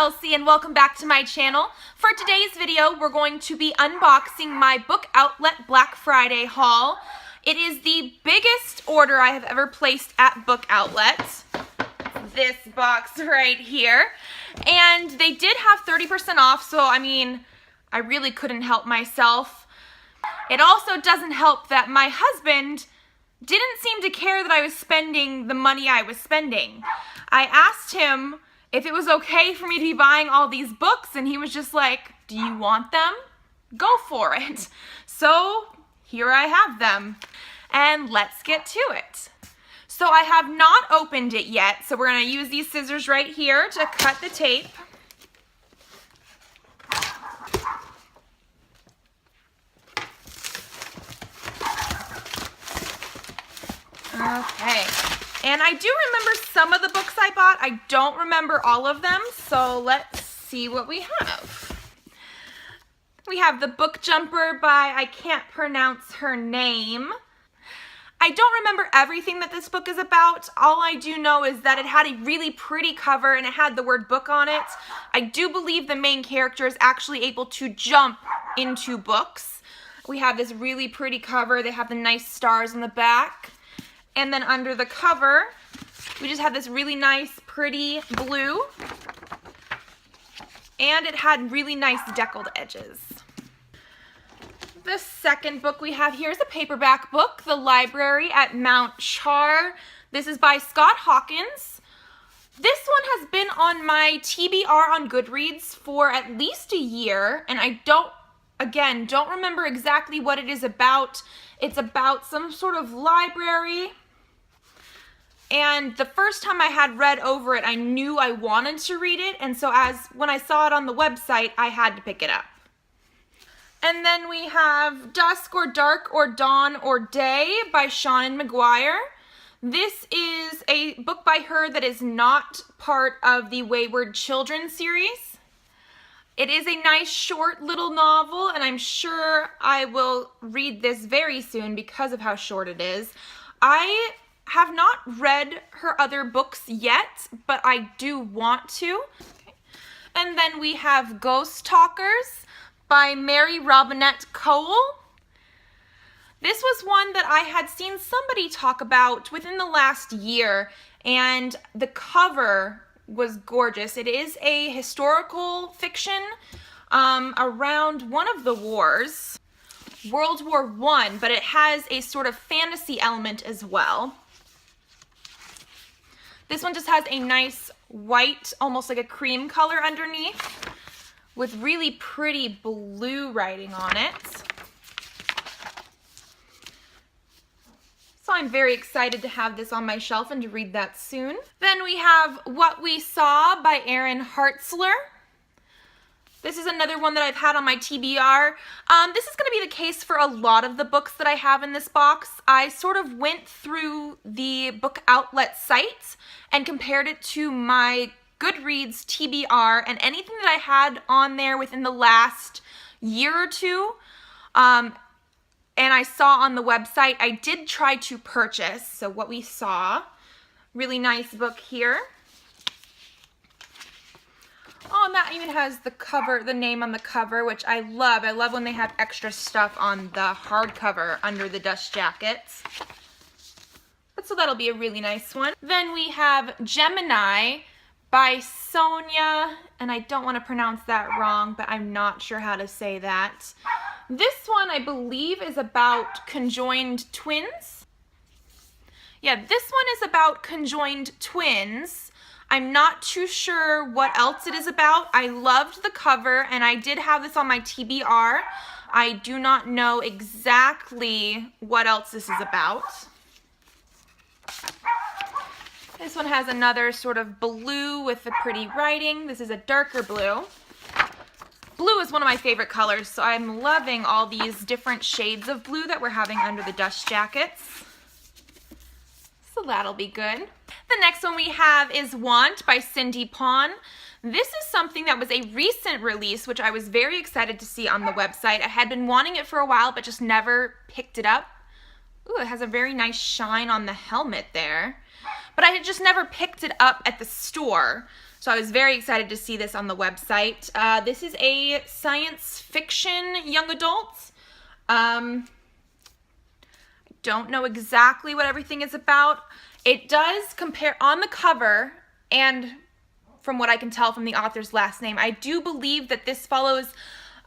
Chelsea and welcome back to my channel. For today's video, we're going to be unboxing my Book Outlet Black Friday haul. It is the biggest order I have ever placed at Book Outlet. This box right here. And they did have 30% off, so I mean, I really couldn't help myself. It also doesn't help that my husband didn't seem to care that I was spending the money I was spending. I asked him if it was okay for me to be buying all these books, and he was just like, do you want them? Go for it. So here I have them, and let's get to it. So I have not opened it yet, so we're going to use these scissors right here to cut the tape. Okay, and I do remember some of the books I bought. I don't remember all of them, so let's see what we have. We have The Book Jumper by, I can't pronounce her name. I don't remember everything that this book is about. All I do know is that it had a really pretty cover and it had the word book on it. I do believe the main character is actually able to jump into books. We have this really pretty cover. They have the nice stars on the back. And then under the cover, we just have this really nice, pretty blue. And it had really nice deckled edges. The second book we have here is a paperback book, The Library at Mount Char. This is by Scott Hawkins. This one has been on my TBR on Goodreads for at least a year, and I don't remember exactly what it is about. It's about some sort of library. And the first time I had read over it, I knew I wanted to read it. And so when I saw it on the website, I had to pick it up. And then we have Dusk or Dark or Dawn or Day by Seanan McGuire. This is a book by her that is not part of the Wayward Children series. It is a nice short little novel, and I'm sure I will read this very soon because of how short it is. I have not read her other books yet, but I do want to. Okay. And then we have Ghost Talkers by Mary Robinette Cowell. This was one that I had seen somebody talk about within the last year, and the cover was gorgeous. It is a historical fiction around one of the wars, World War I, but it has a sort of fantasy element as well. This one just has a nice white, almost like a cream color underneath, with really pretty blue writing on it. So I'm very excited to have this on my shelf and to read that soon. Then we have What We Saw by Erin Hartzler. This is another one that I've had on my TBR. This is going to be the case for a lot of the books that I have in this box. I sort of went through the Book Outlet site and compared it to my Goodreads TBR, and anything that I had on there within the last year or two, and I saw on the website, I did try to purchase. So What We Saw, really nice book here. Oh, and that even has the cover, the name on the cover, which I love. I love when they have extra stuff on the hardcover under the dust jackets. So that'll be a really nice one. Then we have Gemini by Sonia, and I don't want to pronounce that wrong, but I'm not sure how to say that. This one, I believe, is about conjoined twins. Yeah, this one is about conjoined twins. I'm not too sure what else it is about. I loved the cover, and I did have this on my TBR. I do not know exactly what else this is about. This one has another sort of blue with the pretty writing. This is a darker blue. Blue is one of my favorite colors, so I'm loving all these different shades of blue that we're having under the dust jackets. So that'll be good. The next one we have is Want by Cindy Pon. This is something that was a recent release, which I was very excited to see on the website. I had been wanting it for a while, but just never picked it up. Ooh, it has a very nice shine on the helmet there. But I had just never picked it up at the store. So I was very excited to see this on the website. This is a science fiction young adult. I don't know exactly what everything is about. It does compare on the cover, and from what I can tell from the author's last name, I do believe that this follows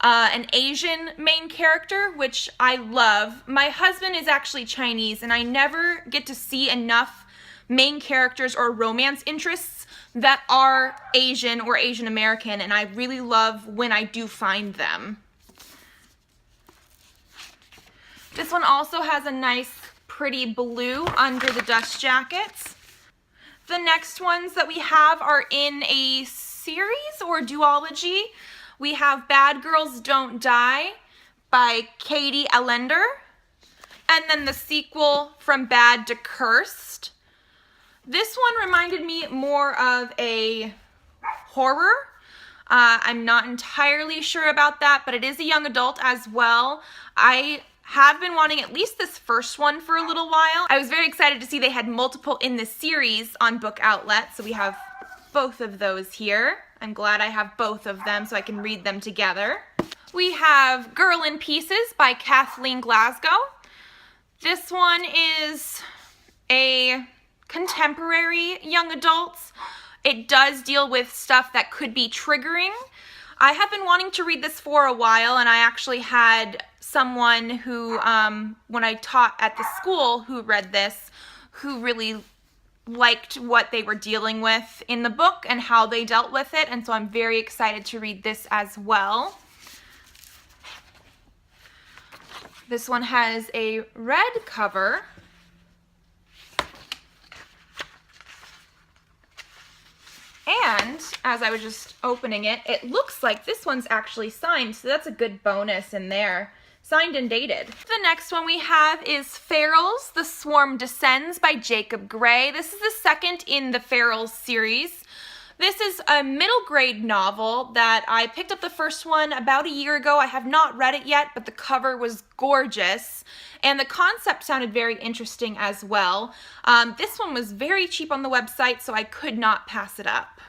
an Asian main character, which I love. My husband is actually Chinese, and I never get to see enough main characters or romance interests that are Asian or Asian American, and I really love when I do find them. This one also has a nice pretty blue under the dust jackets. The next ones that we have are in a series or duology. We have Bad Girls Don't Die by Katie Allender, and then the sequel From Bad to Cursed. This one reminded me more of a horror. I'm not entirely sure about that, but it is a young adult as well. I have been wanting at least this first one for a little while. I was very excited to see they had multiple in this series on Book Outlet, so we have both of those here. I'm glad I have both of them so I can read them together. We have Girl in Pieces by Kathleen Glasgow. This one is a contemporary young adult. It does deal with stuff that could be triggering. I have been wanting to read this for a while, and I actually had someone who, when I taught at the school, who read this, who really liked what they were dealing with in the book and how they dealt with it, and so I'm very excited to read this as well. This one has a red cover. And as I was just opening it, it looks like this one's actually signed, so that's a good bonus in there. Signed and dated. The next one we have is Ferals, The Swarm Descends by Jacob Gray. This is the second in the Ferals series. This is a middle grade novel that I picked up the first one about a year ago. I have not read it yet, but the cover was gorgeous. And the concept sounded very interesting as well. This one was very cheap on the website, so I could not pass it up.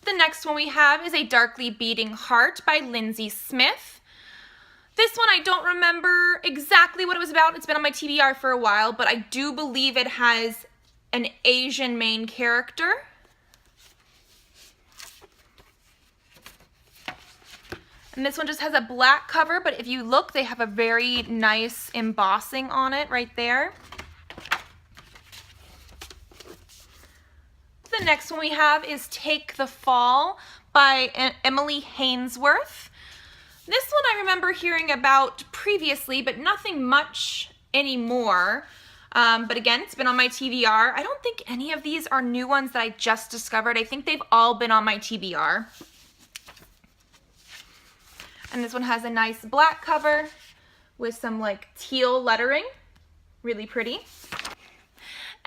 The next one we have is A Darkly Beating Heart by Lindsay Smith. This one I don't remember exactly what it was about. It's been on my TBR for a while, but I do believe it has an Asian main character. And this one just has a black cover, but if you look, they have a very nice embossing on it right there. The next one we have is Take the Fall by Emily Hainsworth. This one I remember hearing about previously, but nothing much anymore. But again, it's been on my TBR. I don't think any of these are new ones that I just discovered. I think they've all been on my TBR. And this one has a nice black cover with some like teal lettering. Really pretty.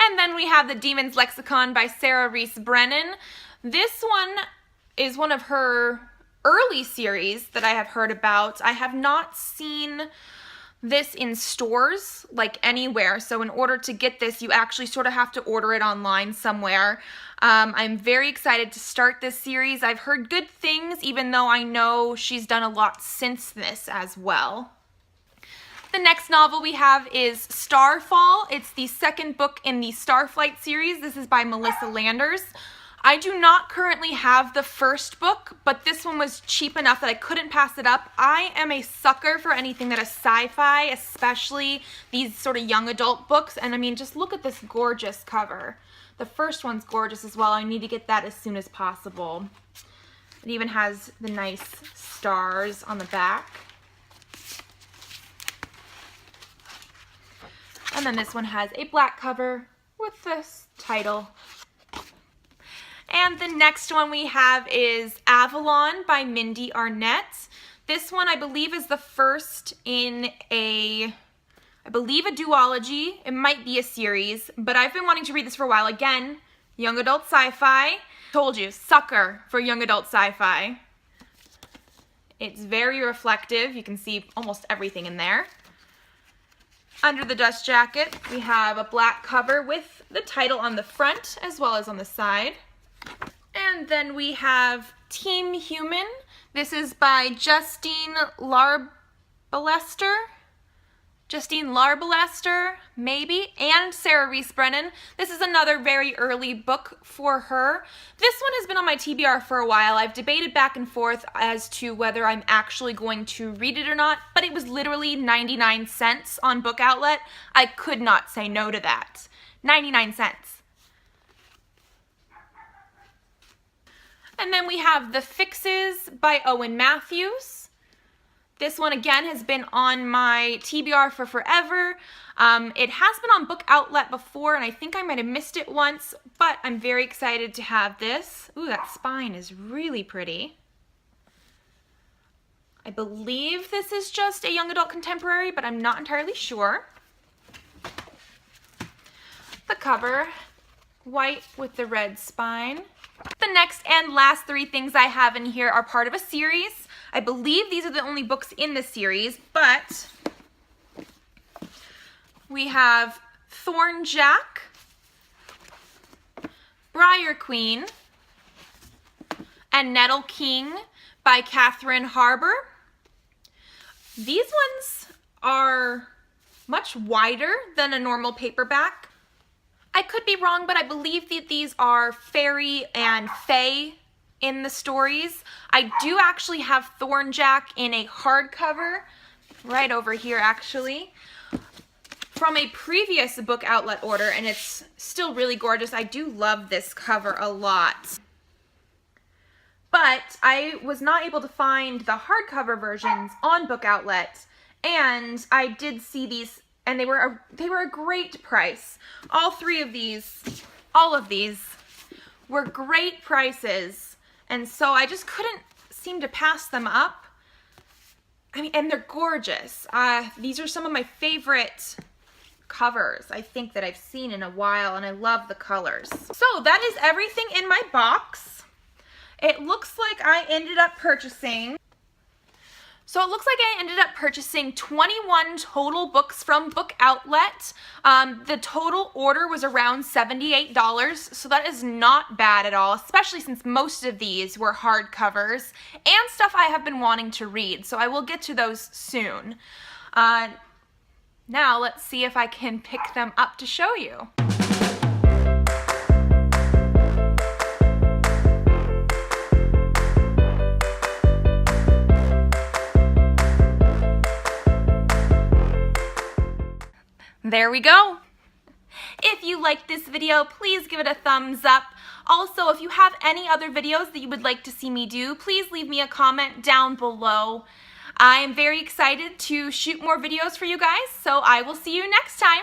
And then we have The Demon's Lexicon by Sarah Reese Brennan. This one is one of her early series that I have heard about. I have not seen this in stores, like anywhere. So in order to get this, you actually sort of have to order it online somewhere. I'm very excited to start this series. I've heard good things, even though I know she's done a lot since this as well. The next novel we have is Starfall. It's the second book in the Starflight series. This is by Melissa Landers. I do not currently have the first book, but this one was cheap enough that I couldn't pass it up. I am a sucker for anything that is sci-fi, especially these sort of young adult books. And I mean, just look at this gorgeous cover. The first one's gorgeous as well. I need to get that as soon as possible. It even has the nice stars on the back. And then this one has a black cover with this title. And the next one we have is Avalon by Mindy Arnett. This one I believe is the first in a duology. It might be a series, but I've been wanting to read this for a while. Again, young adult sci-fi. Told you, sucker for young adult sci-fi. It's very reflective. You can see almost everything in there. Under the dust jacket, we have a black cover with the title on the front as well as on the side. And then we have Team Human. This is by Justine Larbalester. Maybe, and Sarah Reese Brennan. This is another very early book for her. This one has been on my TBR for a while. I've debated back and forth as to whether I'm actually going to read it or not, but it was literally 99 cents on Book Outlet. I could not say no to that. 99 cents. And then we have The Fixes by Owen Matthews. This one again has been on my TBR for forever. It has been on Book Outlet before, and I think I might have missed it once, but I'm very excited to have this. Ooh, that spine is really pretty. I believe this is just a young adult contemporary, but I'm not entirely sure. The cover, white with the red spine. The next and last three things I have in here are part of a series. I believe these are the only books in the series, but we have Thorn Jack, Briar Queen, and Nettle King by Catherine Harbour. These ones are much wider than a normal paperback. I could be wrong, but I believe that these are fairy and fae in the stories. I do actually have Thorn Jack in a hardcover, right over here actually, from a previous Book Outlet order, and it's still really gorgeous. I do love this cover a lot. But I was not able to find the hardcover versions on Book Outlet, and I did see these, and they were a great price. All of these were great prices. And so I just couldn't seem to pass them up. I mean, and they're gorgeous. These are some of my favorite covers I think that I've seen in a while, and I love the colors. So that is everything in my box. It looks like I ended up purchasing 21 total books from Book Outlet. The total order was around $78, so that is not bad at all, especially since most of these were hardcovers and stuff I have been wanting to read, so I will get to those soon. Now let's see if I can pick them up to show you. There we go. If you liked this video, please give it a thumbs up. Also, if you have any other videos that you would like to see me do, please leave me a comment down below. I am very excited to shoot more videos for you guys, so I will see you next time.